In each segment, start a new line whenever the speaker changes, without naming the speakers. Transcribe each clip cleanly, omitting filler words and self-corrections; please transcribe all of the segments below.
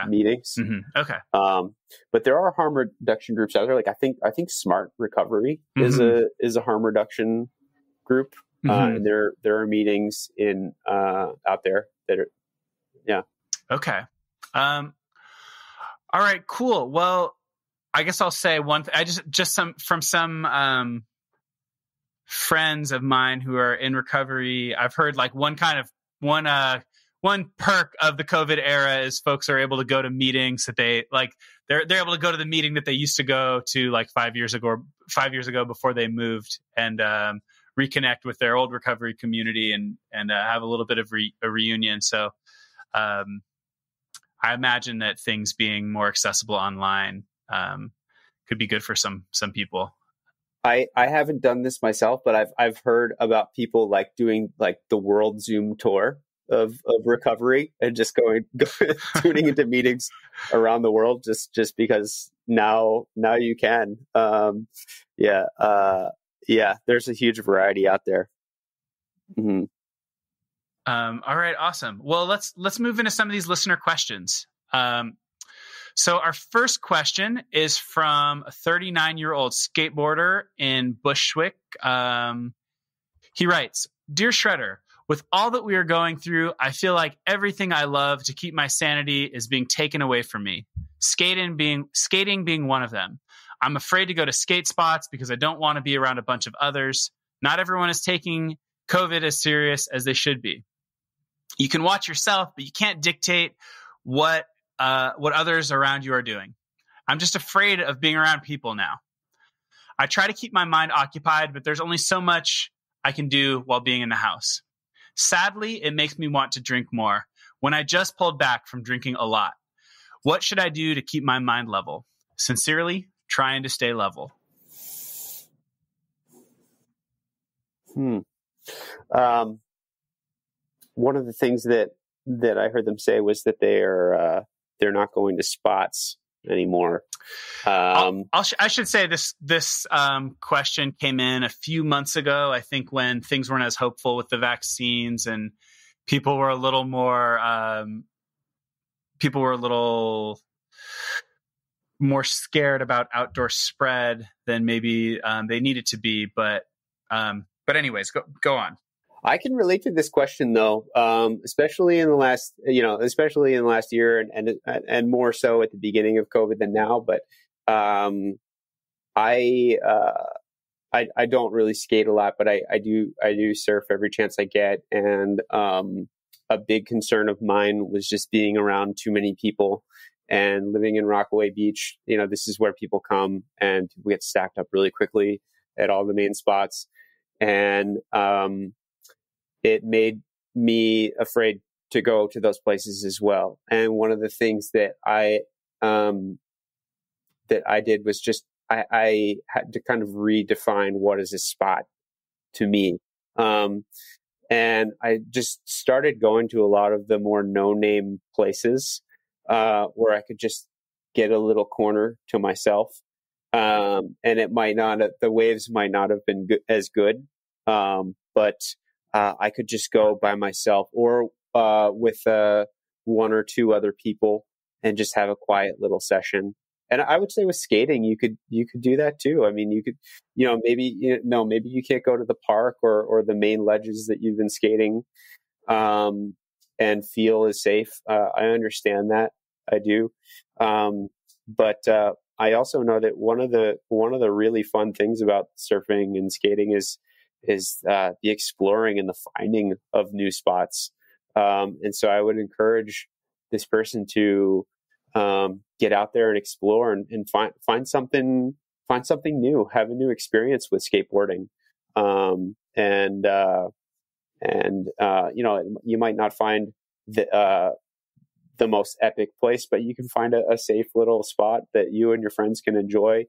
meetings.
Okay.
But there are harm reduction groups out there. Like I think Smart Recovery is a harm reduction group. And there are meetings out there that are,
Okay. All right, cool. Well, I guess I'll say one thing. From some friends of mine who are in recovery, I've heard like one perk of the COVID era is folks are able to go to meetings that they're able to go to the meeting that they used to go to like 5 years ago before they moved, and reconnect with their old recovery community and have a little bit of a reunion. So I imagine that things being more accessible online could be good for some people.
I haven't done this myself, but I've heard about people like doing like the world Zoom tour of recovery and just tuning into meetings around the world just because now you can. There's a huge variety out there. Mm-hmm.
All right, awesome. Well, let's move into some of these listener questions. So our first question is from a 39-year-old skateboarder in Bushwick. He writes, "Dear Shredder, with all that we are going through, I feel like everything I love to keep my sanity is being taken away from me. Skating being one of them. I'm afraid to go to skate spots because I don't want to be around a bunch of others. Not everyone is taking COVID as serious as they should be. You can watch yourself, but you can't dictate what others around you are doing. I'm just afraid of being around people now. I try to keep my mind occupied, but there's only so much I can do while being in the house. Sadly, it makes me want to drink more when I just pulled back from drinking a lot. What should I do to keep my mind level? Sincerely, trying to stay level."
One of the things that I heard them say was that they're not going to spots anymore.
I should say this question came in a few months ago, I think, when things weren't as hopeful with the vaccines and people were a little more scared about outdoor spread than maybe they needed to be. But anyways, go on.
I can relate to this question though, especially in the last year and more so at the beginning of COVID than now. But I don't really skate a lot, but I do surf every chance I get. And a big concern of mine was just being around too many people and living in Rockaway Beach. This is where people come and we get stacked up really quickly at all the main spots. And it made me afraid to go to those places as well. And one of the things that I did was just, I had to kind of redefine what is a spot to me. And I just started going to a lot of the more no-name places, where I could just get a little corner to myself. And the waves might not have been as good. But I could just go by myself or with one or two other people and just have a quiet little session. And I would say with skating, you could do that too. I mean, you could, maybe you can't go to the park or the main ledges that you've been skating and feel as safe. I understand that. I do. But I also know that one of the really fun things about surfing and skating is the exploring and the finding of new spots. And so I would encourage this person to get out there and explore and find something new, have a new experience with skateboarding. You might not find the most epic place, but you can find a safe little spot that you and your friends can enjoy.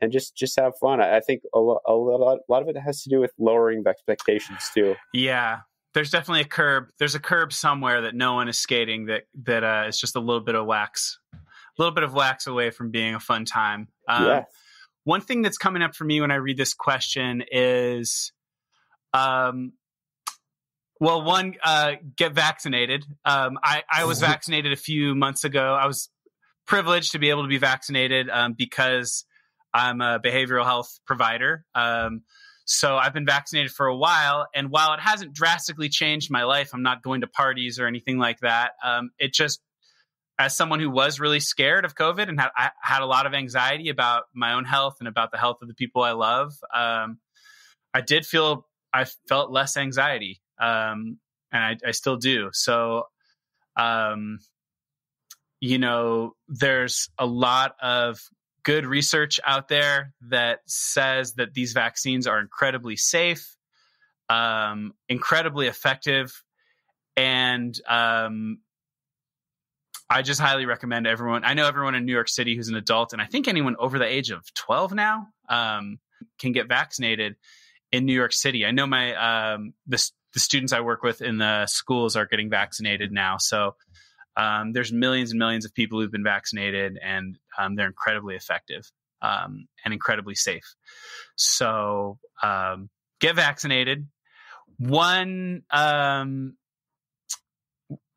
And just have fun. I think a lot of it has to do with lowering the expectations too.
Yeah, there's definitely a curb. There's a curb somewhere that no one is skating. That is just a little bit of wax away from being a fun time.
Yeah.
One thing that's coming up for me when I read this question is, Well, one, get vaccinated. I was vaccinated a few months ago. I was privileged to be able to be vaccinated because I'm a behavioral health provider. So I've been vaccinated for a while. And while it hasn't drastically changed my life, I'm not going to parties or anything like that. It just, as someone who was really scared of COVID and I had a lot of anxiety about my own health and about the health of the people I love, I felt less anxiety. And I still do. So, there's a lot of good research out there that says that these vaccines are incredibly safe, incredibly effective. And, I just highly recommend everyone. I know everyone in New York City who's an adult, and I think anyone over the age of 12 now, can get vaccinated in New York City. I know the students I work with in the schools are getting vaccinated now. So there's millions and millions of people who've been vaccinated, and they're incredibly effective and incredibly safe. So get vaccinated.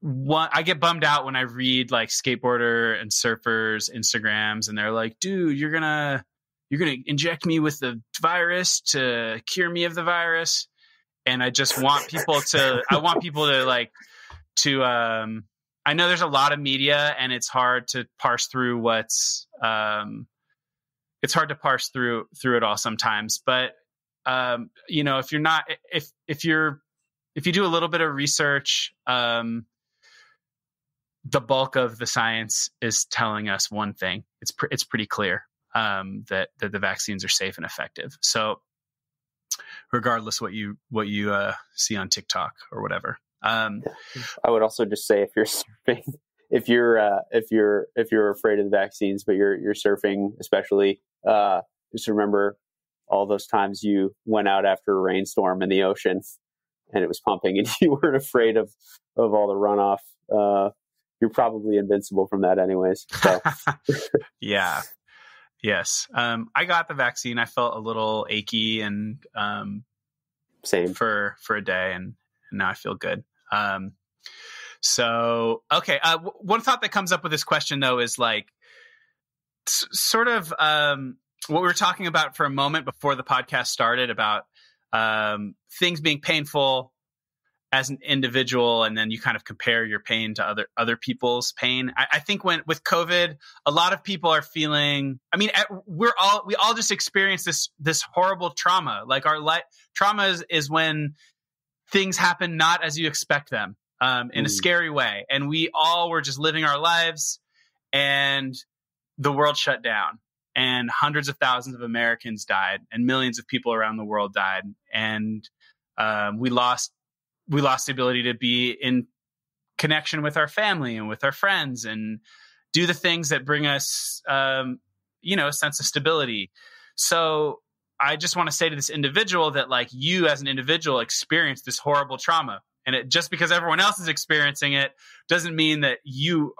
I get bummed out when I read like skateboarder and surfers Instagrams, and they're like, "Dude, you're gonna inject me with the virus to cure me of the virus." And I just want people to. I know there's a lot of media, and it's hard to parse through it's hard to parse through it all sometimes. But if you do a little bit of research, the bulk of the science is telling us one thing. It's pretty clear that the vaccines are safe and effective. So regardless what you see on TikTok or whatever.
I would also just say, if you're surfing, if you're afraid of the vaccines, but you're surfing, especially, just remember all those times you went out after a rainstorm in the ocean and it was pumping and you weren't afraid of all the runoff. You're probably invincible from that anyways. So.
Yeah. Yes. I got the vaccine. I felt a little achy and
same
for a day, and now I feel good. So, okay. One thought that comes up with this question though is like sort of what we were talking about for a moment before the podcast started about things being painful as an individual, and then you kind of compare your pain to other people's pain. I think with COVID, a lot of people are feeling, I mean, we all just experienced this horrible trauma. Like trauma is when things happen not as you expect them, in a scary way. And we all were just living our lives, and the world shut down, and hundreds of thousands of Americans died, and millions of people around the world died. And we lost the ability to be in connection with our family and with our friends and do the things that bring us, a sense of stability. So I just want to say to this individual that, like, you as an individual experienced this horrible trauma, and just because everyone else is experiencing it doesn't mean that you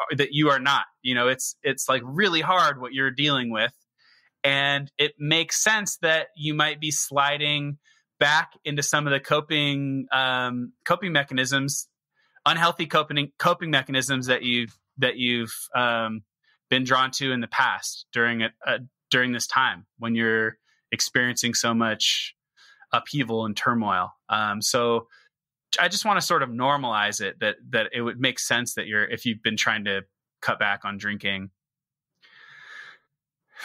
are not. It's like really hard what you're dealing with, and it makes sense that you might be sliding back into some of the coping mechanisms, unhealthy coping mechanisms that you've been drawn to in the past during this time when you're experiencing so much upheaval and turmoil. So I just want to sort of normalize it that it would make sense that if you've been trying to cut back on drinking,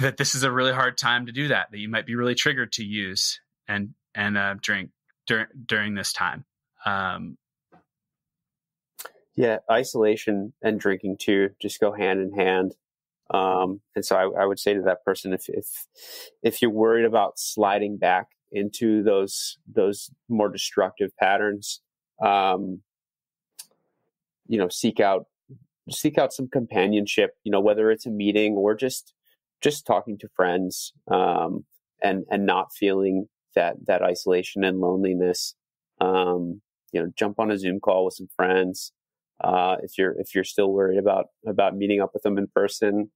that this is a really hard time to do that you might be really triggered to use and drink during this time.
Yeah, isolation and drinking too just go hand in hand. And so I would say to that person, if you're worried about sliding back into those more destructive patterns, seek out some companionship. Whether it's a meeting or just talking to friends, and not feeling that isolation and loneliness. Jump on a Zoom call with some friends. If you're still worried about meeting up with them in person,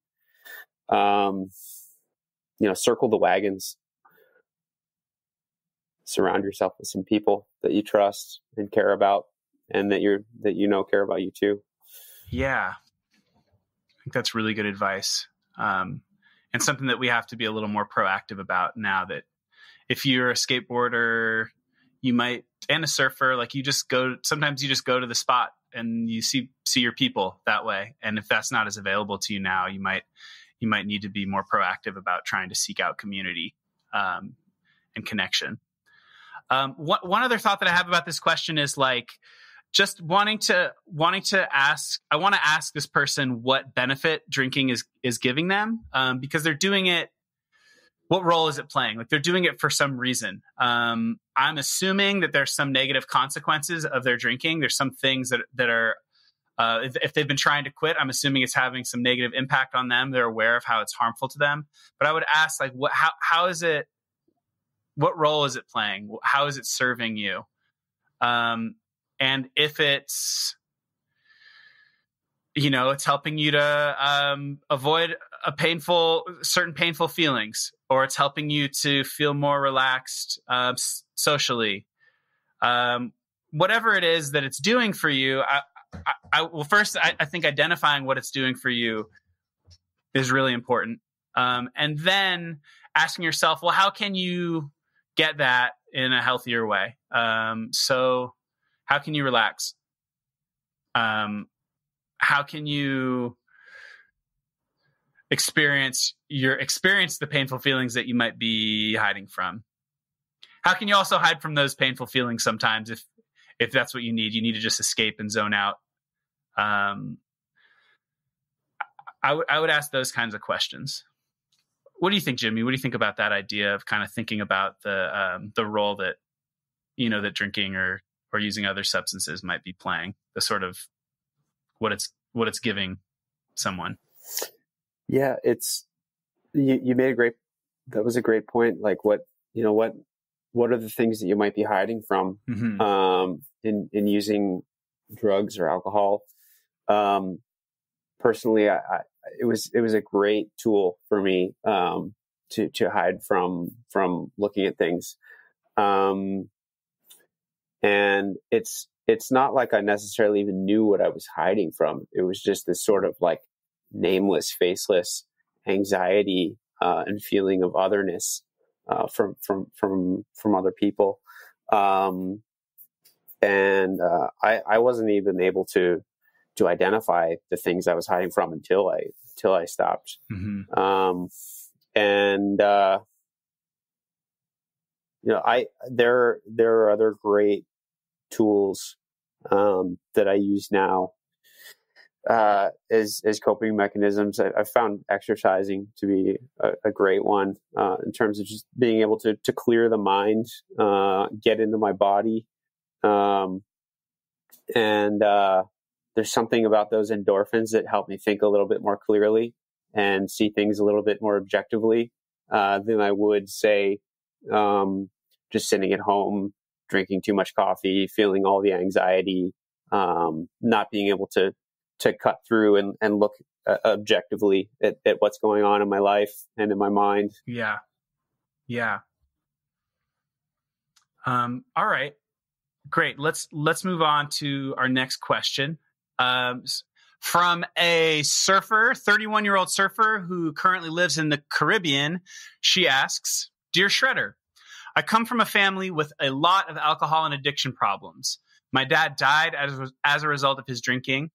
circle the wagons. Surround yourself with some people that you trust and care about. and that care about you too.
Yeah. I think that's really good advice. And something that we have to be a little more proactive about now, that if you're a skateboarder, and a surfer, like sometimes you just go to the spot and you see your people that way. And if that's not as available to you now, you might need to be more proactive about trying to seek out community, and connection. One other thought that I have about this question is like, just wanting to ask, I want to ask this person what benefit drinking is giving them, because they're doing it. What role is it playing? Like, they're doing it for some reason. I'm assuming that there's some negative consequences of their drinking. There's some things that are, if they've been trying to quit, I'm assuming it's having some negative impact on them. They're aware of how it's harmful to them. But I would ask, like, how is it? What role is it playing? How is it serving you? And if it's, it's helping you to avoid certain painful feelings, or it's helping you to feel more relaxed socially. Whatever it is that it's doing for you, I think identifying what it's doing for you is really important. And then asking yourself, well, how can you get that in a healthier way? So how can you relax? How can you experience the painful feelings that you might be hiding from? How can you also hide from those painful feelings sometimes if that's what you need? You need to just escape and zone out. I would ask those kinds of questions. What do you think, Jimmy? What do you think about that idea of kind of thinking about the role that that drinking or using other substances might be playing, the sort of what it's giving someone?
Yeah, you made that was a great point. Like, what are the things that you might be hiding from, in using drugs or alcohol? Personally, it was a great tool for me, to hide from looking at things. And it's not like I necessarily even knew what I was hiding from. It was just this sort of like nameless, faceless anxiety, and feeling of otherness, from other people. I wasn't even able to identify the things I was hiding from until I stopped. Mm-hmm. There are other great tools that I use now as coping mechanisms. I found exercising to be a great one, in terms of just being able to clear the mind, get into my body, and there's something about those endorphins that help me think a little bit more clearly and see things a little bit more objectively, than I would say, just sitting at home, drinking too much coffee, feeling all the anxiety, not being able to cut through and look objectively at what's going on in my life and in my mind.
Yeah. Yeah. All right, great. Let's move on to our next question. From a surfer, 31-year-old surfer who currently lives in the Caribbean. She asks, "Dear Shredder, I come from a family with a lot of alcohol and addiction problems. My dad died as a result of his drinking,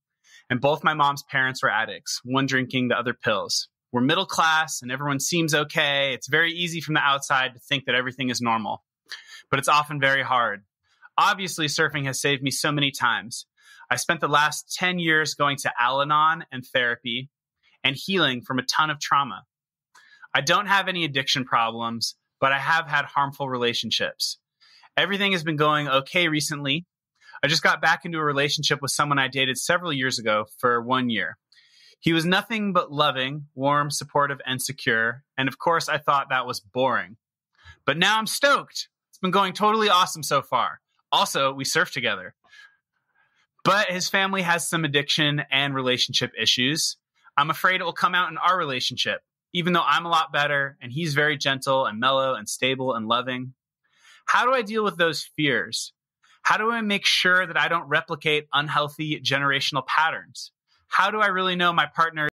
and both my mom's parents were addicts, one drinking, the other pills. We're middle class and everyone seems okay. It's very easy from the outside to think that everything is normal, but it's often very hard. Obviously, surfing has saved me so many times. I spent the last 10 years going to Al-Anon and therapy and healing from a ton of trauma. I don't have any addiction problems, but I have had harmful relationships. Everything has been going okay recently. I just got back into a relationship with someone I dated several years ago for 1 year. He was nothing but loving, warm, supportive, and secure. And of course, I thought that was boring. But now I'm stoked. It's been going totally awesome so far. Also, we surf together. But his family has some addiction and relationship issues. I'm afraid it will come out in our relationship, even though I'm a lot better and he's very gentle and mellow and stable and loving. How do I deal with those fears? How do I make sure that I don't replicate unhealthy generational patterns? How do I really know my partner